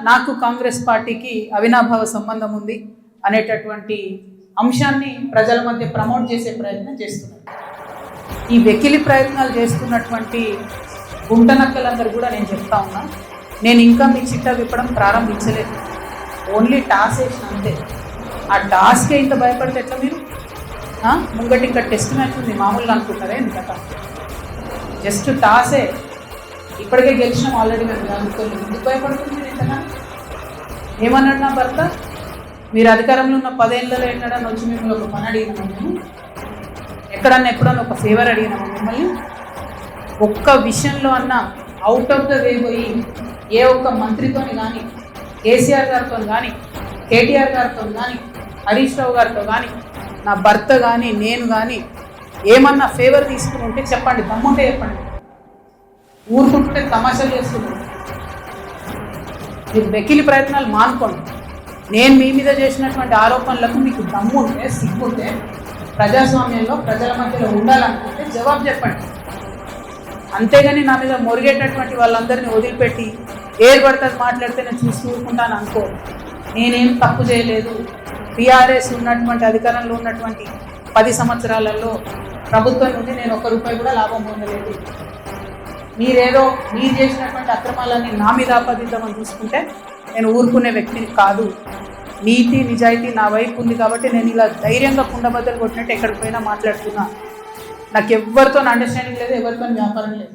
నాకు కాంగ్రెస్ పార్టీకి అవినాభావ సంబంధం ఉంది అనేటటువంటి అంశాన్ని ప్రజల మధ్య ప్రమోట్ చేసే ప్రయత్నం చేస్తున్నారు. ఈ వెకిలి ప్రయత్నాలు చేస్తున్నటువంటి గుంటనక్కలందరూ కూడా నేను చెప్తా ఉన్నా, నేను ఇంకా మీ చిట్టా విప్పడం ప్రారంభించలేదు. ఓన్లీ టాస్ వేసిన అంతే. ఆ టాస్కే ఇంత భయపడితే ఎట్లా మీరు? ముంగటి ఇంకా టెస్ట్ మ్యాచ్ ఉంది, మామూలుగా అనుకుంటారే ఎందుకట? జస్ట్ టాసే. ఇప్పటికే గెలిచినాం ఆల్రెడీ. మేము అనుకోలేదు. ఎందుకు భయపడుతుంది మీరు ఇంతగా? ఏమన్నాడు నా భర్త? మీరు అధికారంలో ఉన్న 10 ఏళ్ళలో ఎక్కడన్నా వచ్చి మిమ్మల్ని ఒక పని అడిగినాము, మేము ఎప్పుడన్నా ఒక ఫేవర్ అడిగినాము మిమ్మల్ని? ఒక్క విషయంలో అన్న అవుట్ ఆఫ్ ద వే పోయి ఏ ఒక్క మంత్రితోని కానీ, కేసీఆర్ గారితో కానీ, కేటీఆర్ గారితో కానీ, హరీష్ రావు గారితో కానీ, నా భర్త కానీ, నేను కానీ ఏమన్నా ఫేవర్ తీసుకుని ఉంటే చెప్పండి, దమ్ముంటే చెప్పండి. ఊరుకుంటుంటే తమాషాలు చేస్తున్నారు. మీరు వెకిలి ప్రయత్నాలు మానుకోండి. నేను మీ మీద చేసినటువంటి ఆరోపణలకు మీకు దమ్ముంటే, సిగ్గుంటే, ప్రజాస్వామ్యంలో ప్రజల మధ్యలో ఉండాలనుకుంటే జవాబు చెప్పండి. అంతేగాని నా మీద మొరిగేటటువంటి వాళ్ళందరినీ వదిలిపెట్టి ఏది పడుతుంది మాట్లాడితే నేను చూసి ఊరుకుంటాను అనుకో. నేనేం తప్పు చేయలేదు. టీఆర్ఎస్ ఉన్నటువంటి అధికారంలో ఉన్నటువంటి 10 సంవత్సరాలలో ప్రభుత్వం నుండి నేను ₹1 కూడా లాభం పొందలేదు. మీరు చేసినటువంటి అక్రమాలన్నీ నా మీద ఆపాదిద్దామని చూసుకుంటే నేను ఊరుకునే వ్యక్తిని కాదు. నీతి నిజాయితీ నా వైపు ఉంది కాబట్టి నేను ఇలా ధైర్యంగా కుండబద్దలు కొట్టినట్టు ఎక్కడికి పోయినా మాట్లాడుతున్నా. నాకు ఎవరితో అండర్స్టాండింగ్ లేదు, ఎవరితో వ్యాపారం లేదు.